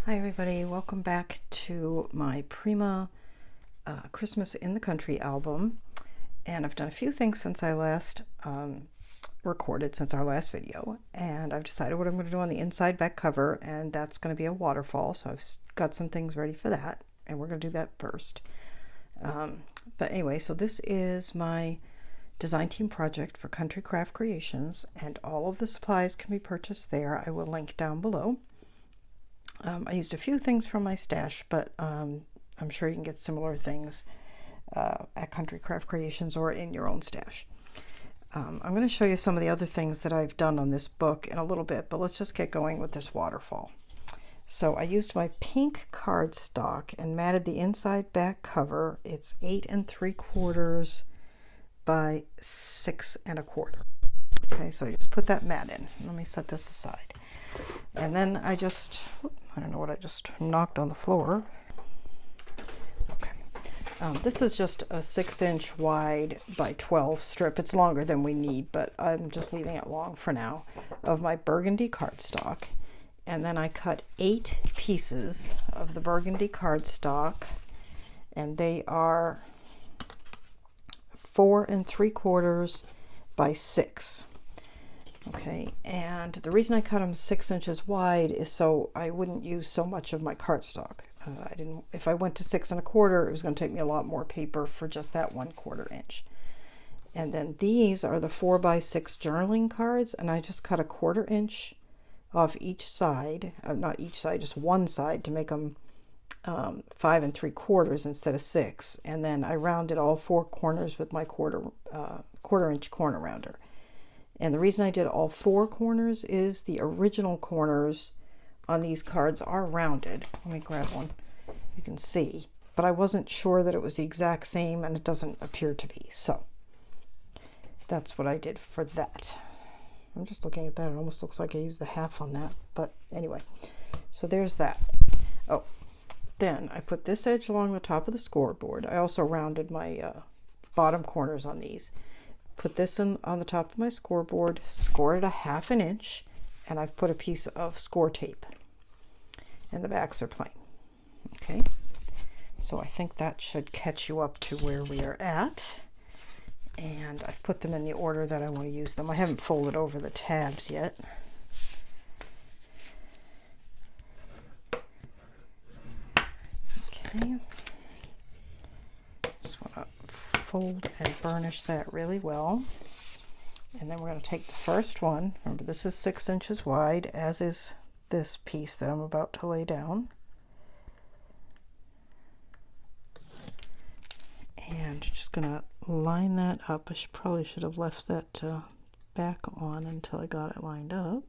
Hi everybody, welcome back to my Prima Christmas in the Country album. And I've done a few things since I last recorded, since our last video. And I've decided what I'm going to do on the inside back cover, and that's going to be a waterfall. So I've got some things ready for that, and we're going to do that first. But anyway, so this is my design team project for Country Craft Creations, and all of the supplies can be purchased there. I will link down below. I used a few things from my stash, but I'm sure you can get similar things at Country Craft Creations or in your own stash. I'm going to show you some of the other things that I've done on this book in a little bit, but let's just get going with this waterfall. So I used my pink cardstock and matted the inside back cover. It's 8 3/4 by 6 1/4. Okay, so I just put that mat in. Let me set this aside. And then I don't know what I just knocked on the floor. Okay. This is just a 6-inch wide by 12 strip. It's longer than we need, but I'm just leaving it long for now, of my burgundy cardstock. And then I cut 8 pieces of the burgundy cardstock, and they are 4 3/4 by 6. Okay, and the reason I cut them 6 inches wide is so I wouldn't use so much of my cardstock. If I went to 6 1/4, it was going to take me a lot more paper for just that 1/4 inch. And then these are the 4 by 6 journaling cards, and I just cut a 1/4 inch off each side, not each side, just one side, to make them 5 3/4 instead of 6. And then I rounded all 4 corners with my quarter inch corner rounder. And the reason I did all 4 corners is the original corners on these cards are rounded. Let me grab one. You can see, but I wasn't sure that it was the exact same, and it doesn't appear to be. So that's what I did for that. I'm just looking at that. It almost looks like I used the half on that, but anyway. So there's that. Oh, then I put this edge along the top of the scoreboard. I also rounded my bottom corners on these. Put this on the top of my scoreboard, scored it a 1/2 inch, and I've put a piece of score tape. And the backs are plain. Okay, so I think that should catch you up to where we are at. And I've put them in the order that I want to use them. I haven't folded over the tabs yet. Okay. Just want to fold and burnish that really well. And then we're going to take the first one. Remember, this is 6 inches wide, as is this piece that I'm about to lay down. And just going to line that up. I probably should have left that back on until I got it lined up.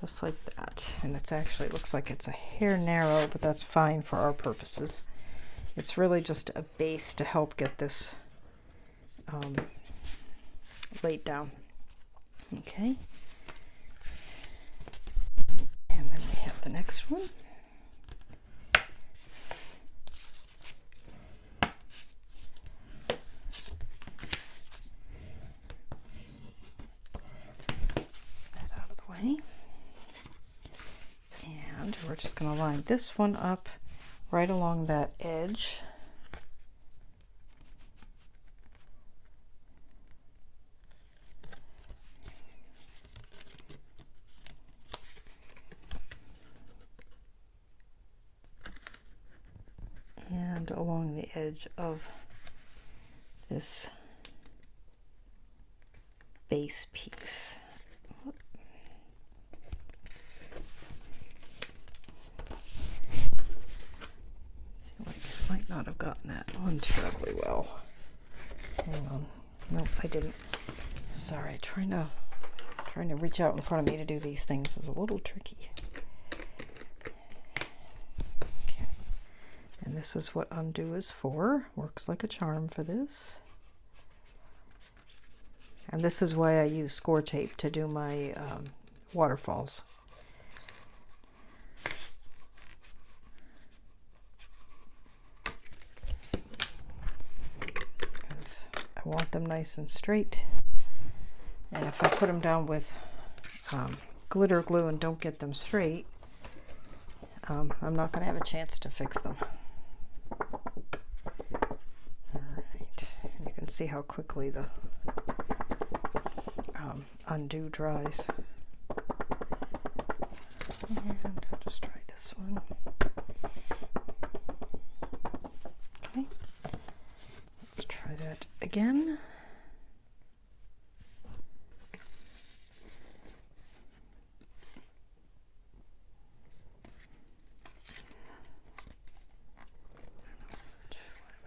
Just like that. And it's actually, it looks like it's a hair narrow, but that's fine for our purposes. It's really just a base to help get this laid down. Okay. And then we have the next one. That out of the way. And we're just going to line this one up right along that edge. And along the edge of this base piece. Might not have gotten that on terribly well. Hang on. Nope, I didn't. Sorry, trying to reach out in front of me to do these things is a little tricky. Okay. And this is what undo is for. Works like a charm for this. And this is why I use score tape to do my waterfalls. I want them nice and straight, and if I put them down with glitter glue and don't get them straight, I'm not going to have a chance to fix them. Alright, and you can see how quickly the undo dries. And I'll just try this one. Okay, let's try that again.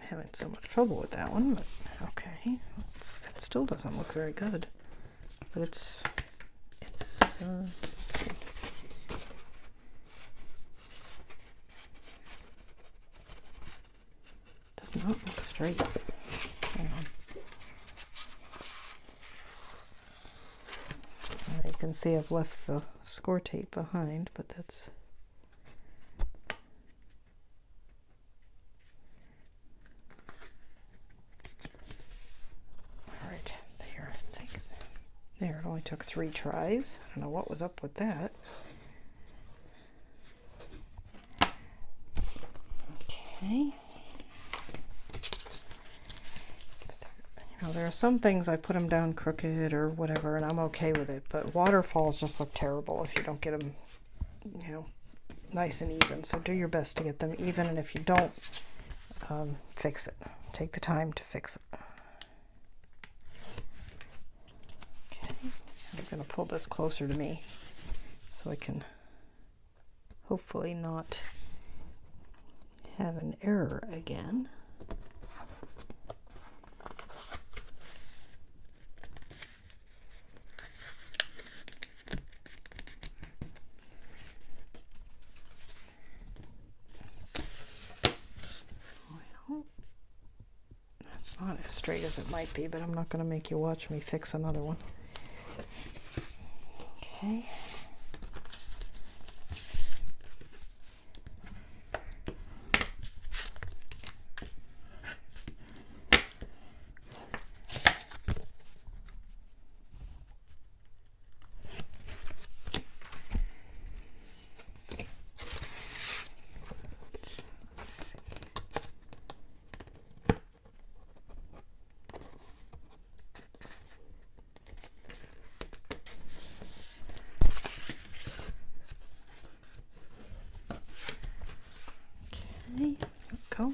I'm having so much trouble with that one, but okay, that still doesn't look very good. But it's let's see. Does not look straight. Hang on. You can see I've left the score tape behind, but that's all right. There, I think. There, it only took 3 tries. I don't know what was up with that. Okay. You know, there are some things I put them down crooked or whatever, and I'm okay with it, but waterfalls just look terrible if you don't get them, you know, nice and even. So do your best to get them even, and if you don't, fix it. Take the time to fix it. Okay, I'm going to pull this closer to me so I can hopefully not have an error again. It's not as straight as it might be, but I'm not going to make you watch me fix another one. Okay. Go.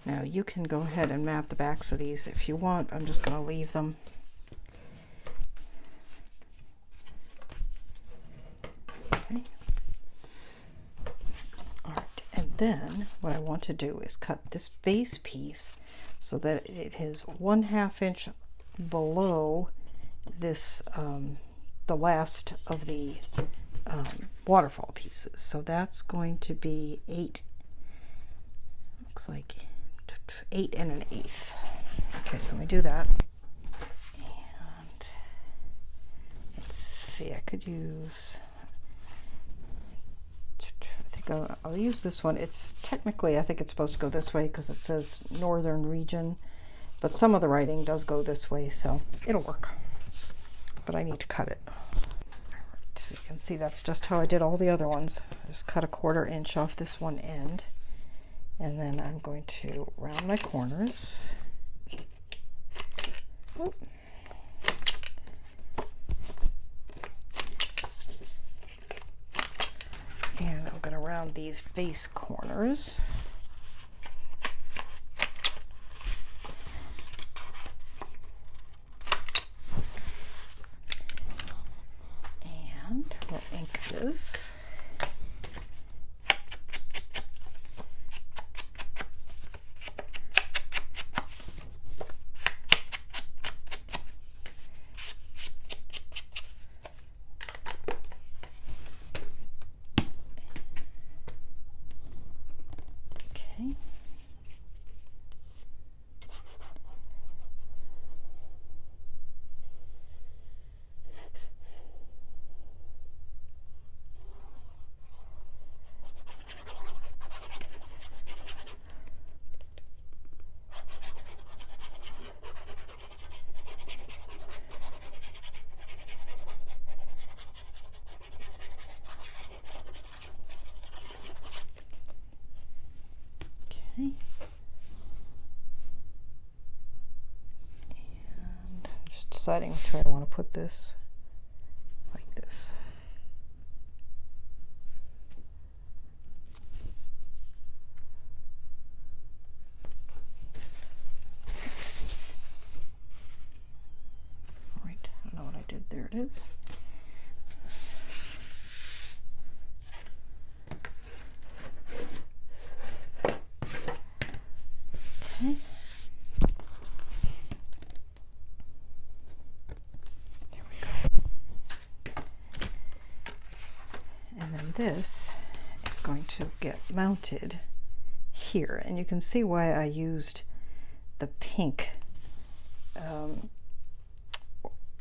Now you can go ahead and map the backs of these if you want. I'm just going to leave them. Okay. All right, and then what I want to do is cut this base piece so that it is 1/2 inch below this, the last of the waterfall pieces. So that's going to be 8, looks like 8 1/8. Okay, so we do that. And let's see, I could use, I think I'll use this one. It's technically, I think it's supposed to go this way because it says northern region, but some of the writing does go this way, so it'll work. But I need to cut it. So you can see that's just how I did all the other ones. I just cut 1/4 inch off this one end, and then I'm going to round my corners. these face corners. And we'll ink this. And I'm just deciding which way I want to put this, like this. All right, I don't know what I did. There it is. Okay. There we go. And then this is going to get mounted here, and you can see why I used the pink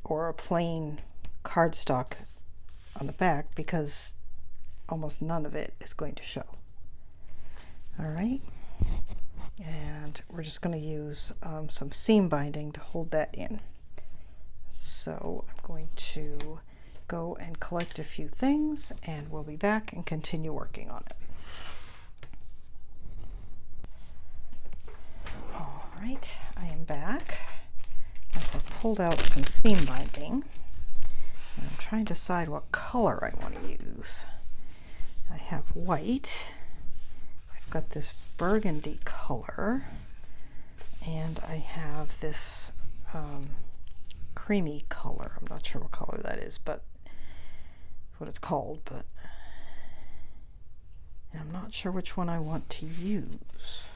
or a plain cardstock on the back, because almost none of it is going to show. All right. And we're just going to use some seam binding to hold that in. So I'm going to go and collect a few things, and we'll be back and continue working on it. All right, I am back. I've pulled out some seam binding, and I'm trying to decide what color I want to use. I have white. Got this burgundy color, and I have this creamy color. I'm not sure what color that is, but what it's called, but I'm not sure which one I want to use.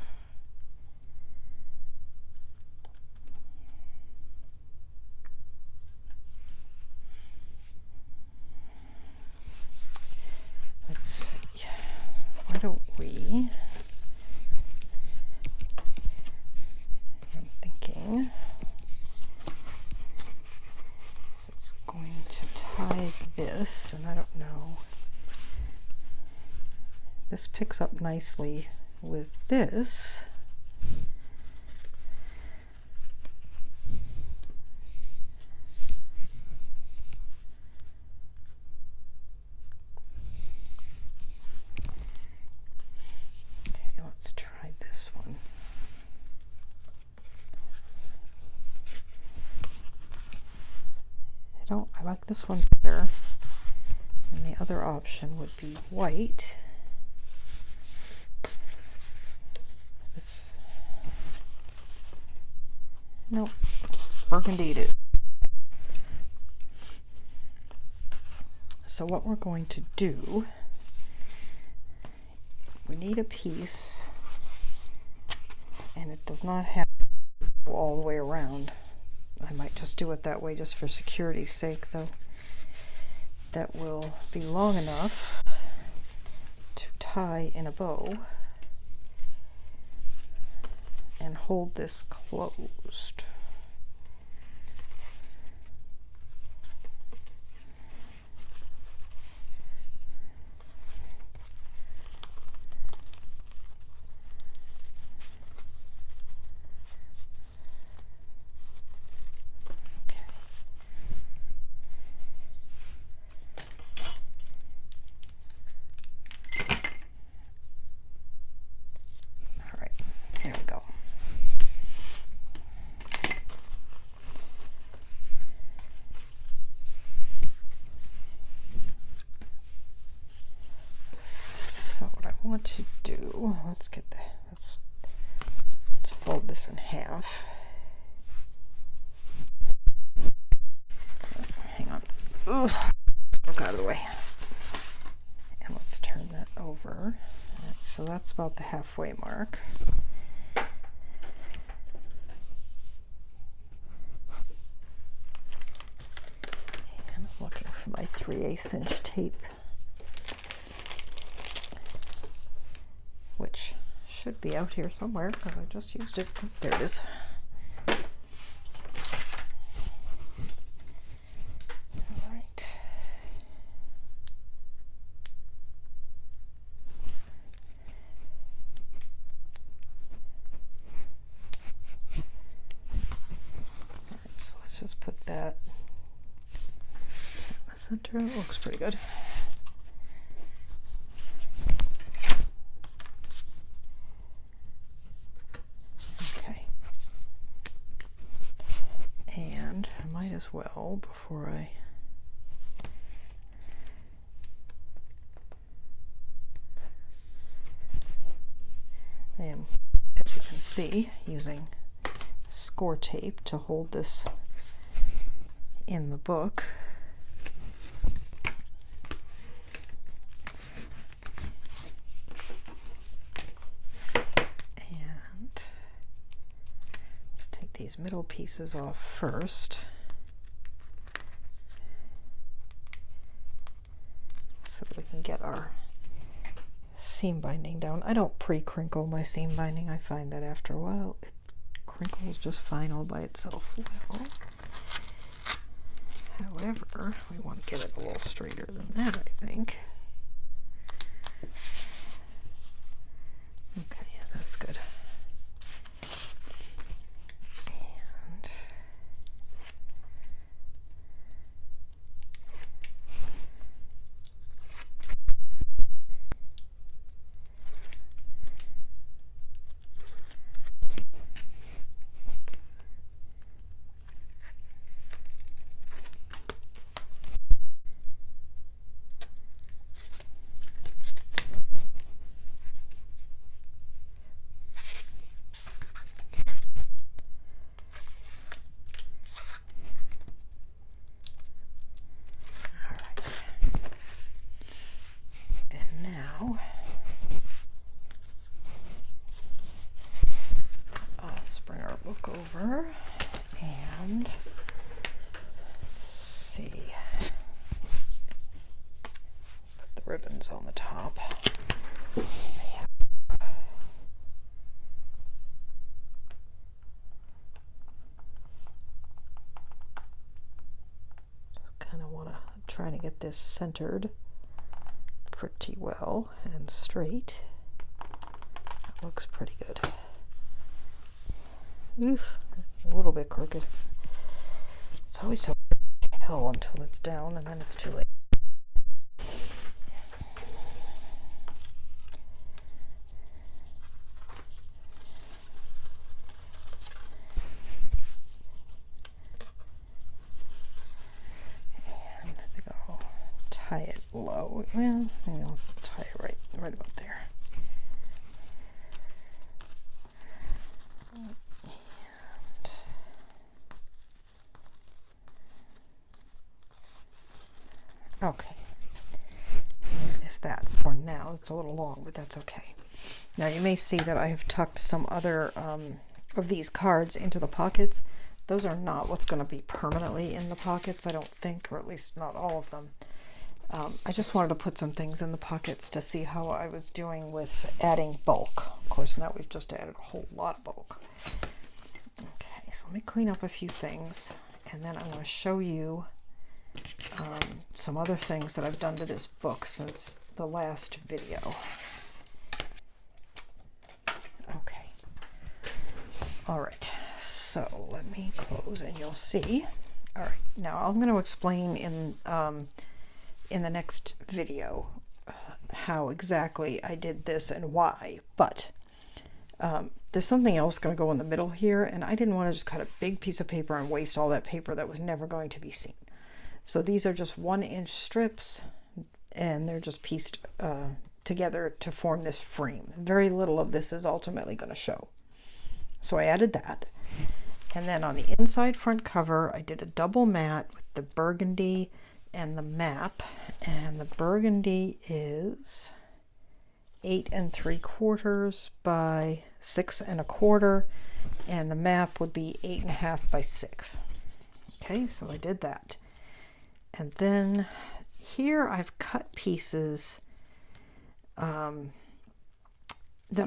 Let's see. Why don't we... It's going to tie this, and I don't know. This picks up nicely with this. Okay, let's try this one. I like this one better, and the other option would be white. This, no, it's burgundy it is. So what we're going to do, we need a piece, and it does not have to go all the way around. I might just do it that way just for security's sake, though. That will be long enough to tie in a bow and hold this closed. want to do, let's fold this in half. Hang on. Ugh, broke out of the way. And let's turn that over. Right, so that's about the halfway mark. And I'm looking for my 3/8 inch tape, which should be out here somewhere because I just used it. There it is. All right. All right, so let's just put that in the center. It looks pretty good. As well before I am, as you can see, using score tape to hold this in the book. And let's take these middle pieces off first. So that we can get our seam binding down. I don't pre-crinkle my seam binding. I find that after a while it crinkles just fine all by itself. Well, however, we want to get it a little straighter than that, I think. Okay, yeah, that's good. Over and let's see, put the ribbons on the top. Just kind of want to try to get this centered pretty well and straight. That looks pretty good. Oof, a little bit crooked. It's always so hell until it's down and then it's too late. And I think I'll tie it low. Well, maybe I'll tie it right about there. Okay, is that for now. It's a little long, but that's okay. Now you may see that I have tucked some other of these cards into the pockets. Those are not what's going to be permanently in the pockets, I don't think, or at least not all of them. I just wanted to put some things in the pockets to see how I was doing with adding bulk. Of course, now we've just added a whole lot of bulk. Okay, so let me clean up a few things, and then I'm going to show you some other things that I've done to this book since the last video. Okay. All right. So let me close and you'll see. All right. Now I'm going to explain in the next video how exactly I did this and why. But there's something else going to go in the middle here, and I didn't want to just cut a big piece of paper and waste all that paper that was never going to be seen. So these are just 1-inch strips, and they're just pieced together to form this frame. Very little of this is ultimately going to show. So I added that. And then on the inside front cover, I did a double matte with the burgundy and the map. And the burgundy is 8 3/4 by 6 1/4. And the map would be 8 1/2 by 6. Okay, so I did that. And then here I've cut pieces that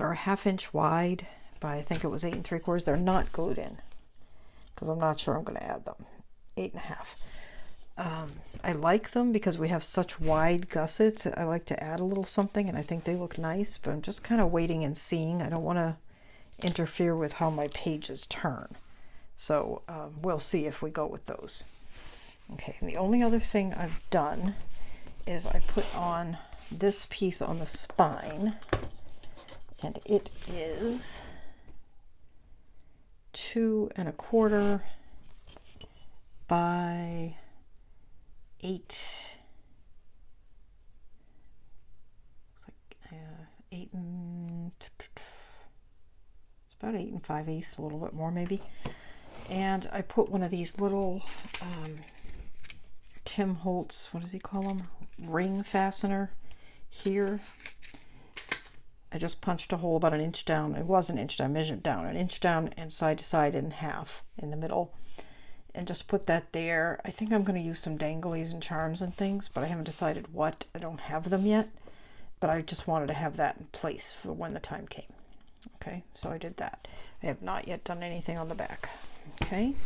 are 1/2 inch wide by, I think it was 8 3/4. They're not glued in because I'm not sure I'm going to add them. 8 1/2. I like them because we have such wide gussets. I like to add a little something, and I think they look nice, but I'm just kind of waiting and seeing. I don't want to interfere with how my pages turn. So we'll see if we go with those. Okay, and the only other thing I've done is I put on this piece on the spine, and it is 2 1/4 by 8. It's like 8 and it's about 8 5/8, a little bit more maybe. And I put one of these little Tim Holtz, what does he call them? Ring fastener here. I just punched a hole about 1 inch down. It was 1 inch down, I measured down 1 inch down and side to side in half in the middle. And just put that there. I think I'm going to use some danglies and charms and things, but I haven't decided what. I don't have them yet, but I just wanted to have that in place for when the time came. Okay, so I did that. I have not yet done anything on the back. Okay,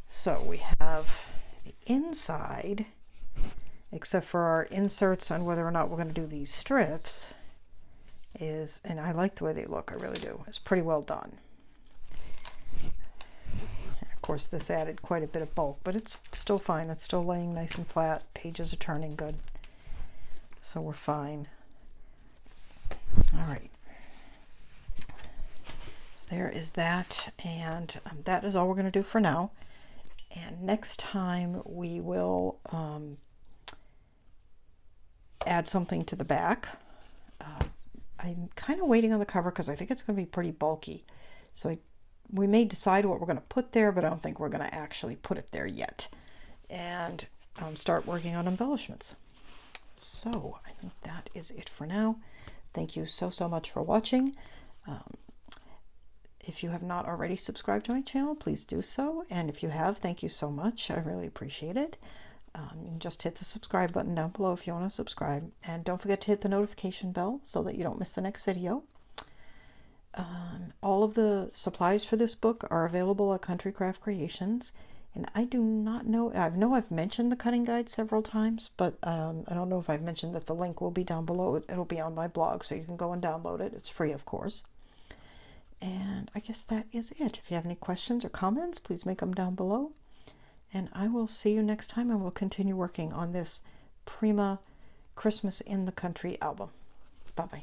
so we have the inside, except for our inserts on whether or not we're going to do these strips, is, and I like the way they look, I really do. It's pretty well done. Of course, this added quite a bit of bulk, but it's still fine. It's still laying nice and flat. Pages are turning good. So we're fine. All right. So there is that. And that is all we're going to do for now. And next time we will add something to the back. I'm kind of waiting on the cover because I think it's going to be pretty bulky. So we may decide what we're going to put there, but I don't think we're going to actually put it there yet. And start working on embellishments. So I think that is it for now. Thank you so much for watching. If you have not already subscribed to my channel, please do so. And if you have, thank you so much. I really appreciate it. You can just hit the subscribe button down below if you want to subscribe. And don't forget to hit the notification bell so that you don't miss the next video. All of the supplies for this book are available at Country Craft Creations, and I do not know, I know I've mentioned the cutting guide several times, but I don't know if I've mentioned that the link will be down below. It'll be on my blog, so you can go and download it. It's free, of course. And I guess that is it. If you have any questions or comments, please make them down below, and I will see you next time, and we'll continue working on this Prima Christmas in the Country album. Bye-bye.